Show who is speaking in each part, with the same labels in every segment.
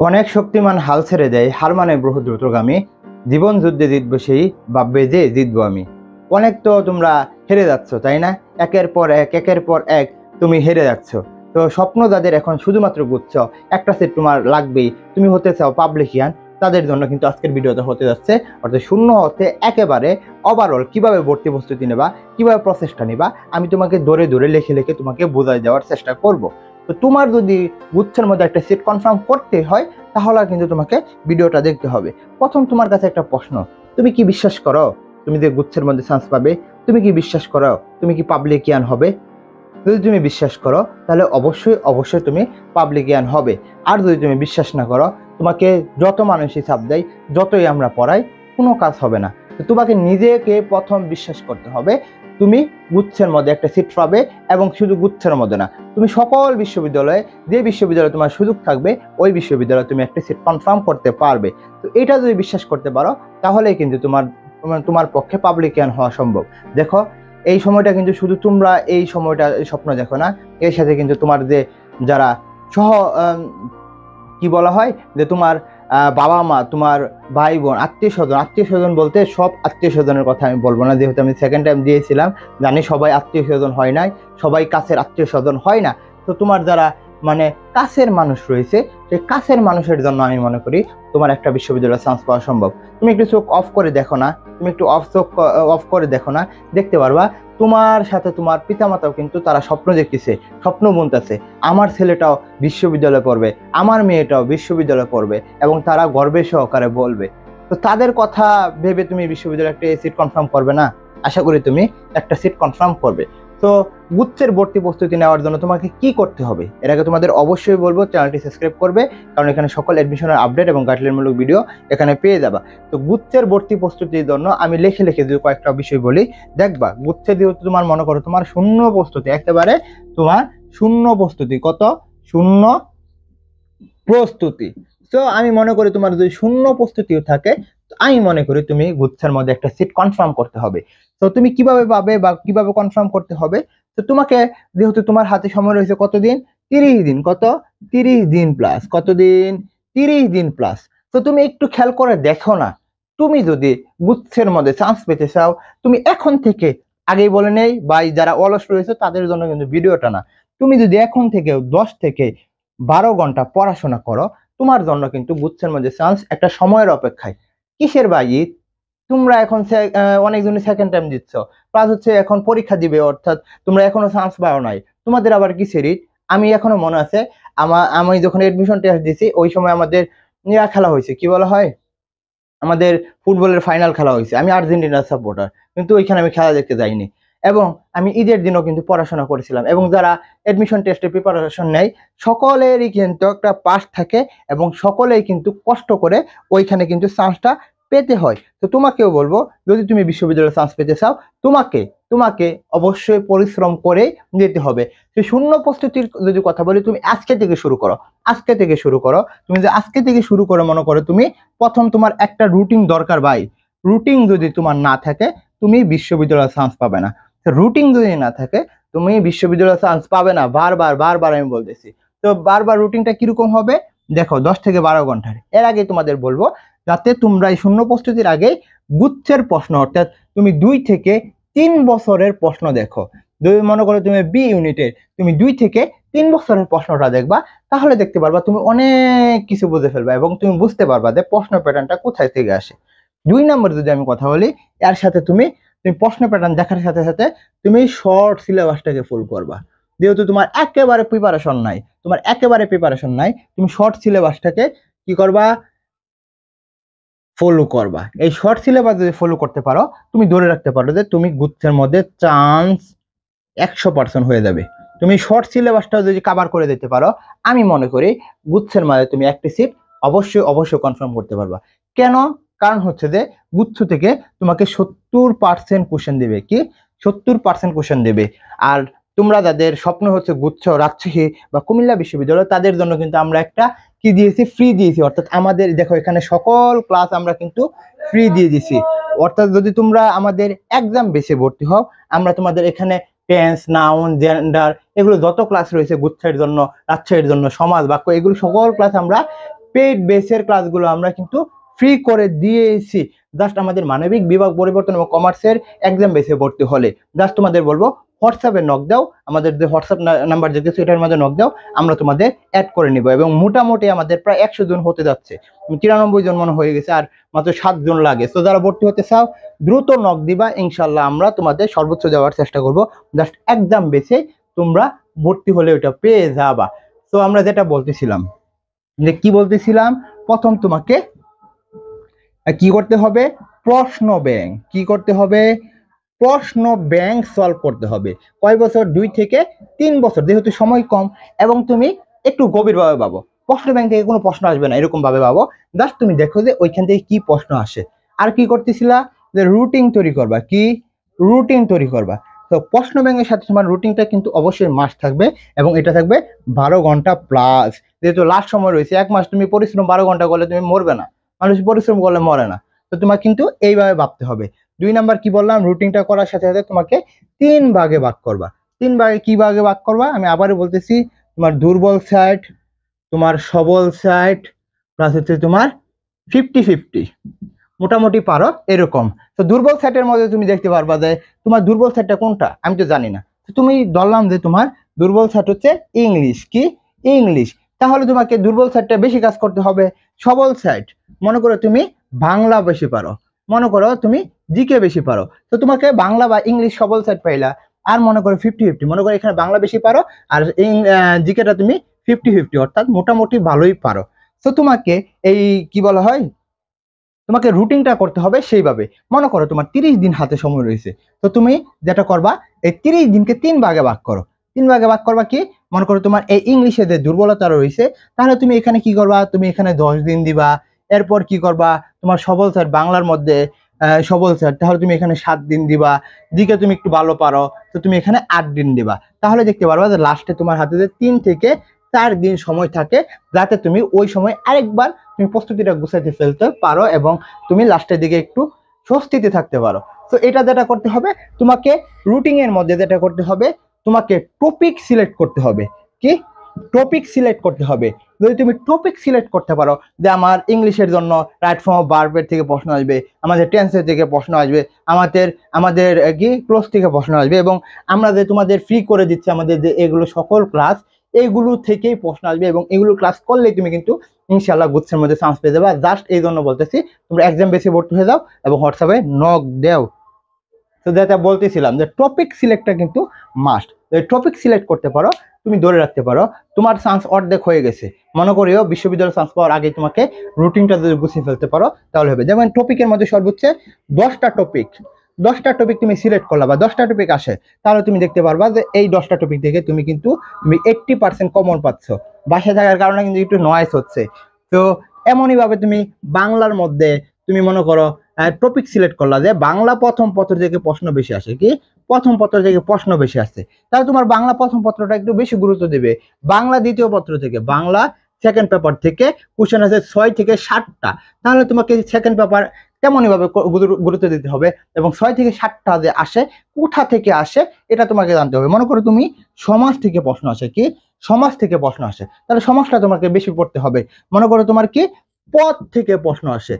Speaker 1: অনেক শক্তিমান হাল ছেড়ে দেয়, হার মানে বহু দ্রুতগামী। জীবন যুদ্ধে জিতবো সেই, ভাববে যে জিতবো আমি। অনেক তো তোমরা হেরে যাচ্ছ, তাই না? একের পর এক, একের পর এক তুমি হেরে যাচ্ছ। তো স্বপ্ন যাদের এখন শুধুমাত্র বুঝছ, একটা সেট তোমার লাগবেই, তুমি হতে চাও পাবলিশিয়ান, তাদের জন্য কিন্তু আজকের ভিডিওটা হতে যাচ্ছে। অর্থাৎ শূন্য হতে একেবারে ওভারঅল কিভাবে ভর্তি প্রস্তুতি নেবা, কিভাবে প্রসেসটা নিবা, আমি তোমাকে ধরে ধরে লিখে লিখে তোমাকে বোঝাই দেওয়ার চেষ্টা করব। তো তোমার যদি গুচ্ছের মধ্যে একটা সিট কনফার্ম করতে হয়, তাহলে কিন্তু তোমাকে ভিডিওটা দেখতে হবে। প্রথম তোমার কাছে একটা প্রশ্ন, তুমি কি বিশ্বাস করো তুমি যে গুচ্ছের মধ্যে চান্স পাবে? তুমি কি বিশ্বাস করো তুমি কি পাবলিকিয়ান হবে? যদি তুমি বিশ্বাস করো, তাহলে অবশ্যই অবশ্যই তুমি পাবলিকিয়ান হবে। আর যদি তুমি বিশ্বাস না করো, তোমাকে যত মানুষই চাপ দেয়, যতই আমরা পড়াই, কোনো কাজ হবে না। তো তোমাকে নিজেকে প্রথম বিশ্বাস করতে হবে। তুমি গুচ্ছের মধ্যে একটা সিট পাবে, এবং শুধু গুচ্ছের মধ্যে না, তুমি সকল বিশ্ববিদ্যালয়ে, যে বিশ্ববিদ্যালয়ে তোমার সুযোগ থাকবে, ওই বিশ্ববিদ্যালয়ে তুমি একটা সিট কনফার্ম করতে পারবে। তো এটা যদি বিশ্বাস করতে পারো, তাহলেই কিন্তু তোমার তোমার পক্ষে পাবলিকিয়ান হওয়া সম্ভব। দেখো, এই সময়টা কিন্তু শুধু তোমরা এই সময়টা স্বপ্ন দেখো না, এর সাথে কিন্তু তোমার যে যারা সহ কি বলা হয়, যে তোমার বাবা মা, তোমার ভাই বোন, আত্মীয় স্বজন, আত্মীয় স্বজন বলতে সব আত্মীয় স্বজনের কথা আমি বলবো না, যেহেতু আমি সেকেন্ড টাইম দিয়েছিলাম, জানি সবাই আত্মীয় স্বজন হয় নাই, সবাই কাছের আত্মীয় স্বজন হয় না। তো তোমার যারা মানে কাছের মানুষ রয়েছে, সেই কাছের মানুষের জন্য আমি মনে করি তোমার একটা বিশ্ববিদ্যালয়ে চান্স পাওয়া সম্ভব। তুমি একটু চোখ অফ করে দেখো না, তুমি একটু অফ করে দেখো না, দেখতে পারবা তোমার সাথে তোমার পিতামাতাও কিন্তু তারা স্বপ্ন দেখতেছে, স্বপ্ন বুনতেছে, আমার ছেলেটাও বিশ্ববিদ্যালয়ে পড়বে, আমার মেয়েটাও বিশ্ববিদ্যালয়ে পড়বে, এবং তারা গর্বে সহকারে বলবে। তো তাদের কথা ভেবে তুমি বিশ্ববিদ্যালয়ে একটা সিট কনফার্ম করবে না? আশা করি তুমি একটা সিট কনফার্ম করবে। তো গুচ্ছের ভর্তি প্রস্তুতি নেওয়ার জন্য তোমাকে কি করতে হবে, এর আগে তোমাদের অবশ্যই বলবো চ্যানেলটি সাবস্ক্রাইব করবে, কারণ এখানে সকল অ্যাডমিশনের আপডেট এবং গাইডলাইনমূলক ভিডিও এখানে পেয়ে যাবা। তো গুচ্ছের ভর্তি প্রস্তুতির জন্য আমি লিখে লিখে যদি কয়েকটা বিষয় বলি, দেখবা গুচ্ছে যেহেতু তোমার মনে করো তোমার শূন্য প্রস্তুতি, একেবারে তোমার শূন্য প্রস্তুতি, কত শূন্য প্রস্তুতি। তো আমি মনে করি তোমার যদি শূন্য প্রস্তুতিও থাকে, আমি মনে করি তুমি গুচ্ছের মধ্যে একটা সিট কনফার্ম করতে হবে। তো তুমি কিভাবে পাবে বা কিভাবে কনফার্ম করতে হবে? তো তোমাকে, যেহেতু তোমার হাতে সময় রয়েছে কতদিন, 30 দিন, কত 30 দিন প্লাস, কতদিন 30 দিন প্লাস। তো তুমি একটু খেয়াল করে দেখো না, তুমি যদি গুচ্ছের মধ্যে চান্স পেতে চাও, তুমি এখন থেকে, আগেই বলে নেই ভাই, যারা অলস রয়েছে তাদের জন্য কিন্তু ভিডিওটা না, তুমি যদি এখন থেকে 10 থেকে 12 ঘন্টা পড়াশোনা করো, তোমার জন্য কিন্তু গুচ্ছের মধ্যে চান্স একটা সময়ের অপেক্ষায়। কিসের ভাই ঈদ? তোমরা এখন অনেকজনই সেকেন্ড টাইম দিচ্ছ, প্লাস হচ্ছে এখন পরীক্ষা দিবে, অর্থাৎ তোমরা এখনো চান্স পাও নাই, তোমাদের আবার কিসের ঈদ? আমি এখনো মনে আছে, আমি যখন এডমিশন টেস্ট দিছি, ওই সময় আমাদের খেলা হয়েছে, কি বলা হয়, আমাদের ফুটবলের ফাইনাল খেলা হয়েছে। আমি আর্জেন্টিনার সাপোর্টার, কিন্তু ওইখানে আমি খেলা দেখতে যাইনি। এবং আমি ঈদের দিনও কিন্তু পড়াশোনা করেছিলাম, এবং যারা এডমিশন টেস্টে প্রিপারেশন নেয়, সকলেরই কিন্তু একটা পাস থাকে, এবং সকলেই কিন্তু কষ্ট করে ওইখানে কিন্তু চান্সটা পেতে হয়। তো তোমাকেও বলবো, যদি তুমি বিশ্ববিদ্যালয়ে চান্স পেতে চাও, তোমাকে তোমাকে অবশ্যই পরিশ্রম করে যেতে হবে। তো শূন্য প্রস্তুতির যদি কথা বলি, তুমি আজকে থেকে শুরু করো, আজকে থেকে শুরু করো। তুমি যে আজকে থেকে শুরু করে মনে করো, তুমি প্রথম তোমার একটা রুটিন দরকার ভাই। রুটিন যদি তোমার না থাকে, তুমি বিশ্ববিদ্যালয়ে চান্স পাবে না। রুটিন যদি না থাকে, তুমি বিশ্ববিদ্যালয়ে চান্স পাবে না, বারবার বারবার আমি বলতেছি। তো বারবার রুটিনটা কিরকম হবে দেখো, 10 থেকে 12 ঘন্টার। এর আগে তোমাদের বলবো, যাতে তোমরা এই শূন্য প্রস্তুতির আগে গুচ্ছের প্রশ্ন, অর্থাৎ তুমি 2 থেকে 3 বছরের প্রশ্ন দেখো। যদি মনে করো তুমি বি ইউনিটের, তুমি 2 থেকে 3 বছরের প্রশ্নটা দেখবা, তাহলে দেখতে পারবা তুমি অনেক কিছু বুঝে ফেলবা, এবং তুমি বুঝতে পারবা যে প্রশ্ন প্যাটার্নটা কোথায় থেকে আসে। 2 নম্বর যদি আমি কথা বলি, এর সাথে তুমি তুমি প্রশ্ন প্যাটার্ন দেখার সাথে সাথে তুমি শর্ট সিলেবাসটাকে ফুল করবা। যেহেতু তোমার একেবারে প্রিপারেশন নাই, তুমি শর্ট সিলেবাসটাকে কি করবা, ফলো করবা। এই শর্ট সিলেবাস যদি ফলো করতে পারো, তুমি ধরে রাখতে পারো যে তুমি গুচ্ছের মধ্যে চান্স 100% হয়ে যাবে। তুমি শর্ট সিলেবাসটা যদি কভার করে দিতে পারো, আমি মনে করি গুচ্ছের মাঝে তুমি একটি সিট অবশ্যই অবশ্যই কনফার্ম করতে পারবা। কেন? কারণ হচ্ছে যে গুচ্ছ থেকে তোমাকে 70% কোশ্চেন দেবে, কি 70% কোশ্চেন দেবে। আর তোমরা যাদের স্বপ্ন হচ্ছে গুচ্ছ রাজশাহী বা কুমিল্লা বিশ্ববিদ্যালয়, তাদের জন্য কিন্তু আমরা একটা কি দিয়েছি, ফ্রি দিয়েছি। অর্থাৎ আমাদের দেখো, এখানে সকল ক্লাস আমরা কিন্তু ফ্রি দিয়ে দিছি। অর্থাৎ যদি তোমরা আমাদের এক্সাম বেসে ভর্তি হও, আমরা তোমাদের এখানে টেন্স, নাউন, জেন্ডার, এগুলো যত ক্লাস রয়েছে গুচ্ছের জন্য, রাজশাহীর জন্য, সমাজ, বাক্য, এগুলো সকল ক্লাস আমরা পেইড বেসের ক্লাসগুলো আমরা কিন্তু ফ্রি করে দিয়েছি। জাস্ট আমাদের মানবিক বিভাগ পরিবর্তন এবং কমার্সের এক্সাম বেসে ভর্তি হলে জাস্ট তোমাদের বলবো হোয়াটসঅ্যাপে নক দাও, আমাদের যে হোয়াটসঅ্যাপ নাম্বার দেখতেছো এটার মধ্যে নক দাও, আমরা তোমাদের অ্যাড করে নিব। এবং মোটামুটি আমাদের প্রায় 100 জন হতে যাচ্ছে, 93 জন মনে হয়ে গেছে, আর মাত্র 7 জন লাগে। তো যারা ভর্তি হতে চাও দ্রুত নক দিবা, ইনশাল্লাহ আমরা তোমাদের সর্বোচ্চ দেওয়ার চেষ্টা করব। জাস্ট এক্সাম বেসে তোমরা ভর্তি হলে ওটা পেয়ে যাবা। তো আমরা যেটা বলতেছিলাম, যে কি বলতেছিলাম, প্রথম তোমাকে কি করতে হবে, প্রশ্ন ব্যাংক কি করতে হবে, প্রশ্ন ব্যাংক সলভ করতে হবে। কয় বছর, 2 থেকে 3 বছর, যেহেতু সময় কম এবং তুমি একটু গভীরভাবে ভাবো। প্রশ্ন ব্যাংক থেকে কোনো প্রশ্ন আসবে না এরকম ভাবে ভাবো, জাস্ট তুমি দেখো যে ওইখান থেকে কি প্রশ্ন আসে। আর কি করতেছিলা, যে রুটিন তৈরি করবা, কি রুটিন তৈরি করবা। তো প্রশ্ন ব্যাংকের সাথে তোমার রুটিনটা কিন্তু অবশ্যই মাস্ট থাকবে, এবং এটা থাকবে 12 ঘন্টা প্লাস। যেহেতু লাস্ট সময় রয়েছে 1 মাস, তুমি পরিশ্রম 12 ঘন্টা করলে তুমি মরবে না, মানুষ পরিশ্রম করলে মরে না। তো তোমার কিন্তু এইভাবে ভাবতে হবে। 2 নাম্বার কি বললাম, রুটিনটা করার সাথে সাথে তোমাকে 3 ভাগে ভাগ করবা। 3 ভাগে কি ভাগে ভাগ করবা, আমি আবারও বলতেছি, তোমার দুর্বল সাইড, তোমার সবল সাইড, প্লাস হচ্ছে তোমার 50-50, মোটামুটি পারো এরকম। তো দুর্বল সাইডের মধ্যে তুমি দেখতে পারবা যে তোমার দুর্বল সাইডটা কোনটা, আমি তো জানি না। তো তুমি ধরলাম যে তোমার দুর্বল সাইড হচ্ছে ইংলিশ, কি ইংলিশ, তাহলে তোমাকে দুর্বল সাইডটা বেশি কাজ করতে হবে। সবল সাইড, মনে করো তুমি বাংলা বেশি পারো, মনে করো তুমি জিকে বেশি পারো, তো তোমাকে বাংলা বা ইংলিশ সবল সাইড পাইলা। আর মনে করো 50-50, মনে করো এখানে বাংলা বেশি পারো আর জিকেটা তুমি 50-50, অর্থাৎ মোটামুটি ভালোই পারো। তো তোমাকে এই কি বলা হয়, তোমাকে রুটিনটা করতে হবে সেইভাবে। মনে করো তোমার 30 দিন হাতে সময় রয়েছে, তো তুমি যেটা করবা, এই 30 দিনকে 3 ভাগে ভাগ করো। 3 ভাগে ভাগ করবা কি, মনে করো তোমার এই ইংলিশে যে দুর্বলতা রয়েছে, তাহলে তুমি এখানে কি করবা, তুমি এখানে 10 দিন দিবা। এরপর কি করবা, তোমার সবল স্যার বাংলার মধ্যে সবল স্যার, তাহলে তুমি এখানে 7 দিন দিবা। দিকে তুমি একটু ভালো পারো, তো তুমি এখানে 8 দিন দিবা। তাহলে দেখতে পারবা যে লাস্টে তোমার হাতে যে 3 থেকে 4 দিন সময় থাকে, যাতে তুমি ওই সময় আরেকবার তুমি প্রস্তুতিটা গুছাইতে ফেলতে পারো এবং তুমি লাস্টের দিকে একটু স্বস্তিতে থাকতে পারো। তো এটা যেটা করতে হবে, তোমাকে রুটিনের মধ্যে যেটা করতে হবে, তোমাকে টপিক সিলেক্ট করতে হবে। কি টপিক সিলেক্ট করতে হবে। যদি তুমি টপিক সিলেক্ট করতে পারো, যে আমার ইংলিশের জন্য রাইট ফর্ম অফ ভার্বের থেকে প্রশ্ন আসবে, আমাদের টেন্সের থেকে প্রশ্ন আসবে, আমাদের আমাদের কি ক্লোজ থেকে প্রশ্ন আসবে, এবং আমরা যে তোমাদের ফ্রি করে দিচ্ছি আমাদের যে এগুলো সকল ক্লাস, এইগুলো থেকেই প্রশ্ন আসবে, এবং এগুলো ক্লাস করলেই তুমি কিন্তু ইনশাআল্লাহ গুচ্ছের মধ্যে চান্স পেয়ে যাবে। জাস্ট এই জন্য বলতেছি, তোমরা এক্সাম বেসে ভর্তি হয়ে যাও এবং হোয়াটসঅ্যাপে নক দেও। তো যেটা বলতেছিলাম, যে টপিক সিলেক্টটা কিন্তু মাস্ট। টপিক সিলেক্ট করতে পারো, তুমি ধরে রাখতে পারো, তোমার চান্স অর্ধেক হয়ে গেছে। মনে করিও বিশ্ববিদ্যালয়ের চান্স পাওয়ার আগে তোমাকে রুটিনটা যদি গুছিয়ে ফেলতে পারো তাহলে হবে। যেমন টপিকের মধ্যে সর্বোচ্চ 10টা টপিক, 10টা টপিক তুমি সিলেক্ট করলা বা 10টা টপিক আসে, তাহলে তুমি দেখতে পারবা যে এই 10টা টপিক থেকে তুমি কিন্তু 80% কমন পাচ্ছ। বাসায় থাকার কারণে কিন্তু একটু নয়েজ হচ্ছে। তো এমনই ভাবে তুমি বাংলার মধ্যে তুমি মনে করো টপিক সিলেক্ট করলা, যে বাংলা প্রথম পত্র থেকে প্রশ্ন বেশি আসে, কি প্রথম পত্র থেকে প্রশ্ন বেশি আসছে, তাহলে তোমার বাংলা প্রথম পত্রটা একটু বেশি গুরুত্ব দেবে। বাংলা দ্বিতীয় পত্র থেকে, বাংলা সেকেন্ড পেপার থেকে কোশ্চেন আছে 6 থেকে 7টা, তাহলে তোমাকে সেকেন্ড পেপার তেমনই ভাবে গুরুত্ব দিতে হবে। এবং 6 থেকে 7টা যে আসে, কোথা থেকে আসে এটা তোমাকে জানতে হবে। মনে করো তুমি সমাজ থেকে প্রশ্ন আসে, কি সমাজ থেকে প্রশ্ন আসে, তাহলে সমাজটা তোমাকে বেশি পড়তে হবে। মনে করো তোমার কি পদ থেকে প্রশ্ন আসে,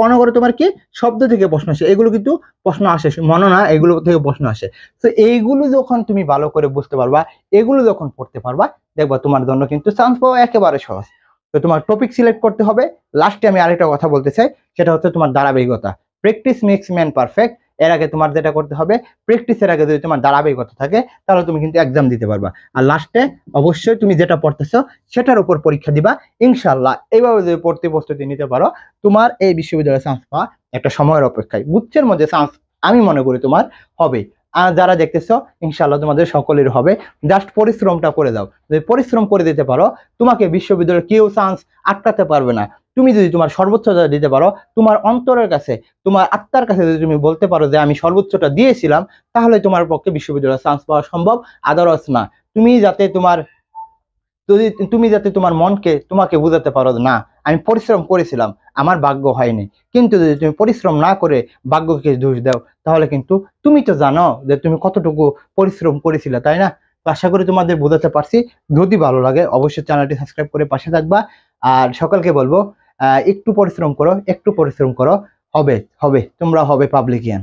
Speaker 1: মনে করো তোমার কি শব্দ থেকে প্রশ্ন আসে, এগুলো কিন্তু প্রশ্ন আসে, মনে না এগুলো থেকে প্রশ্ন আসে। তো এইগুলো যখন তুমি ভালো করে বুঝতে পারবা, এগুলো যখন পড়তে পারবা, দেখবা তোমার জন্য কিন্তু চান্স পাওয়া একেবারে সহজ। তো তোমার টপিক সিলেক্ট করতে হবে। লাস্টে আমি আরেকটা কথা বলতে চাই, সেটা হচ্ছে তোমার ধারাবাহিকতা। Practice makes man perfect. এর আগে তোমার যেটা করতে হবে, প্র্যাকটিসের আগে যদি তোমার ধারাবাহিকতা থাকে, তাহলে তুমি কিন্তু এক্সাম দিতে পারবা। আর লাস্টে অবশ্যই তুমি যেটা পড়তেছো সেটার উপর পরীক্ষা দিবা ইনশাল্লাহ। এইভাবে যদি পড়তে প্রস্তুতি নিতে পারো, তোমার এই বিশ্ববিদ্যালয়ে চান্স পাওয়া একটা সময়ের অপেক্ষায়, গুচ্ছের মধ্যে চান্স আমি মনে করি তোমার হবে। আর যারা দেখতেছো ইনশাল্লাহ তোমাদের সকলের হবে। জাস্ট পরিশ্রমটা করে দাও, যদি পরিশ্রম করে দিতে পারো, তোমাকে বিশ্ববিদ্যালয়ে কেউ চান্স আটকাতে পারবে না। তুমি যদি তোমার সর্বোচ্চটা দিতে পারো, তোমার অন্তরের কাছে, তোমার আত্মার কাছে যদি তুমি বলতে পারো যে আমি সর্বোচ্চটা দিয়েছিলাম, তাহলে তোমার পক্ষে বিশ্ববিদ্যালয়ে চান্স পাওয়া সম্ভব, আদারওয়াইজ না। তুমি যাতে তোমার যদি তুমি যাতে তোমার মনকে তোমাকে বোঝাতে পারো না আমি পরিশ্রম করেছিলাম, আমার ভাগ্য হয়নি, কিন্তু যদি তুমি পরিশ্রম না করে ভাগ্যকে দোষ দাও, তাহলে কিন্তু তুমি তো জানো যে তুমি কতটুকু পরিশ্রম করেছিলে, তাই না? তো আশা করি তোমাদের বোঝাতে পারছি। যদি ভালো লাগে অবশ্যই চ্যানেলটি সাবস্ক্রাইব করে পাশে থাকবা। আর সকলকে বলবো একটু পরিশ্রম করো, একটু পরিশ্রম করো, হবে হবে, তোমরা হবে পাবলিকিয়ান।